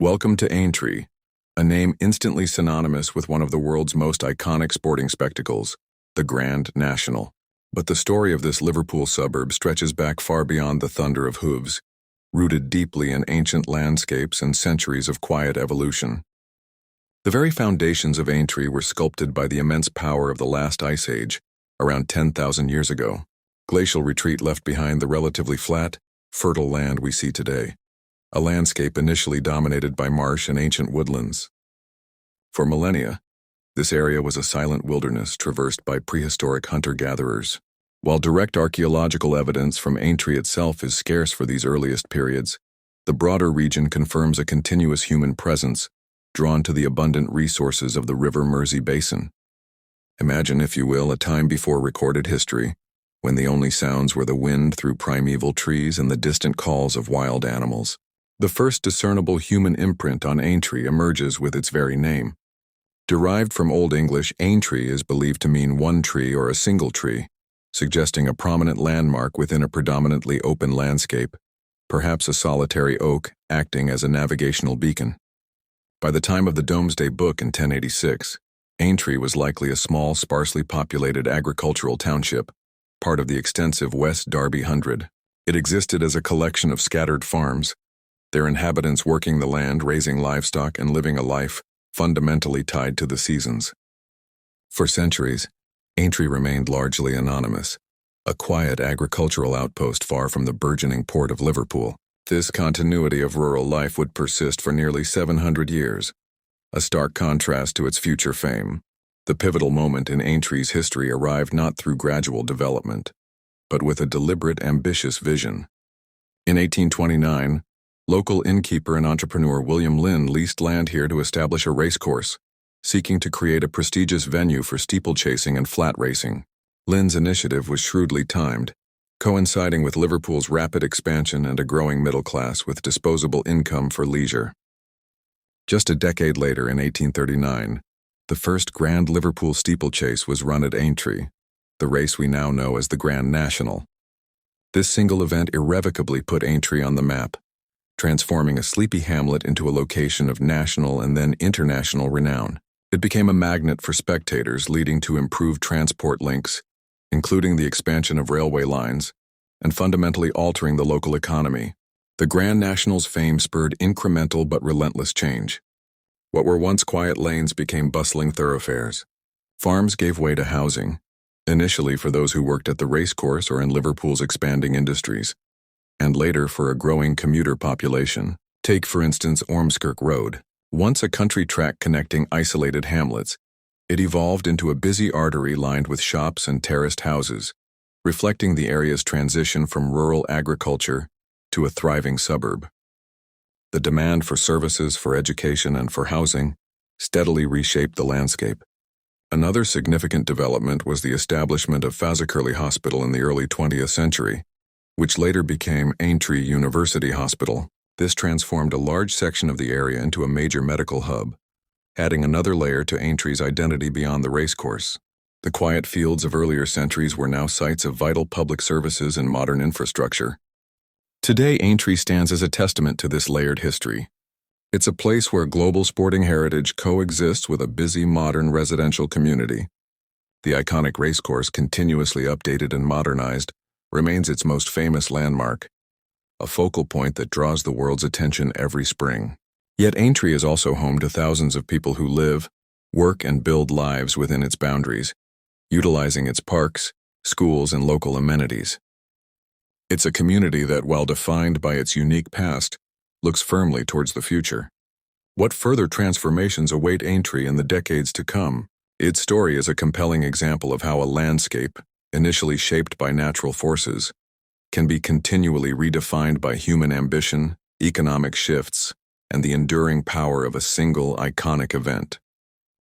Welcome to Aintree, a name instantly synonymous with one of the world's most iconic sporting spectacles, the Grand National. But the story of this Liverpool suburb stretches back far beyond the thunder of hooves, rooted deeply in ancient landscapes and centuries of quiet evolution. The very foundations of Aintree were sculpted by the immense power of the last ice age, around 10,000 years ago. Glacial retreat left behind the relatively flat, fertile land we see today, a landscape initially dominated by marsh and ancient woodlands. For millennia, this area was a silent wilderness traversed by prehistoric hunter-gatherers. While direct archaeological evidence from Aintree itself is scarce for these earliest periods, the broader region confirms a continuous human presence drawn to the abundant resources of the River Mersey Basin. Imagine, if you will, a time before recorded history, when the only sounds were the wind through primeval trees and the distant calls of wild animals. The first discernible human imprint on Aintree emerges with its very name. Derived from Old English, Aintree is believed to mean one tree or a single tree, suggesting a prominent landmark within a predominantly open landscape, perhaps a solitary oak acting as a navigational beacon. By the time of the Domesday Book in 1086, Aintree was likely a small, sparsely populated agricultural township, part of the extensive West Derby Hundred. It existed as a collection of scattered farms, their inhabitants working the land, raising livestock, and living a life fundamentally tied to the seasons. For centuries, Aintree remained largely anonymous, a quiet agricultural outpost far from the burgeoning port of Liverpool. This continuity of rural life would persist for nearly 700 years, a stark contrast to its future fame. The pivotal moment in Aintree's history arrived not through gradual development, but with a deliberate, ambitious vision. In 1829, local innkeeper and entrepreneur William Lynn leased land here to establish a racecourse, seeking to create a prestigious venue for steeplechasing and flat racing. Lynn's initiative was shrewdly timed, coinciding with Liverpool's rapid expansion and a growing middle class with disposable income for leisure. Just a decade later, in 1839, the first Grand Liverpool steeplechase was run at Aintree, the race we now know as the Grand National. This single event irrevocably put Aintree on the map, transforming a sleepy hamlet into a location of national and then international renown. It became a magnet for spectators, leading to improved transport links, including the expansion of railway lines, and fundamentally altering the local economy. The Grand National's fame spurred incremental but relentless change. What were once quiet lanes became bustling thoroughfares. Farms gave way to housing, initially for those who worked at the racecourse or in Liverpool's expanding industries, and later for a growing commuter population. Take, for instance, Ormskirk Road. Once a country track connecting isolated hamlets, it evolved into a busy artery lined with shops and terraced houses, reflecting the area's transition from rural agriculture to a thriving suburb. The demand for services, for education, and for housing steadily reshaped the landscape. Another significant development was the establishment of Fazakerley Hospital in the early 20th century, which later became Aintree University Hospital. This transformed a large section of the area into a major medical hub, adding another layer to Aintree's identity beyond the racecourse. The quiet fields of earlier centuries were now sites of vital public services and modern infrastructure. Today, Aintree stands as a testament to this layered history. It's a place where global sporting heritage coexists with a busy modern residential community. The iconic racecourse, continuously updated and modernized, remains its most famous landmark, a focal point that draws the world's attention every spring. Yet Aintree is also home to thousands of people who live, work, and build lives within its boundaries, utilizing its parks, schools, and local amenities. It's a community that, while defined by its unique past, looks firmly towards the future. What further transformations await Aintree in the decades to come? Its story is a compelling example of how a landscape, initially shaped by natural forces, can be continually redefined by human ambition, economic shifts, and the enduring power of a single iconic event.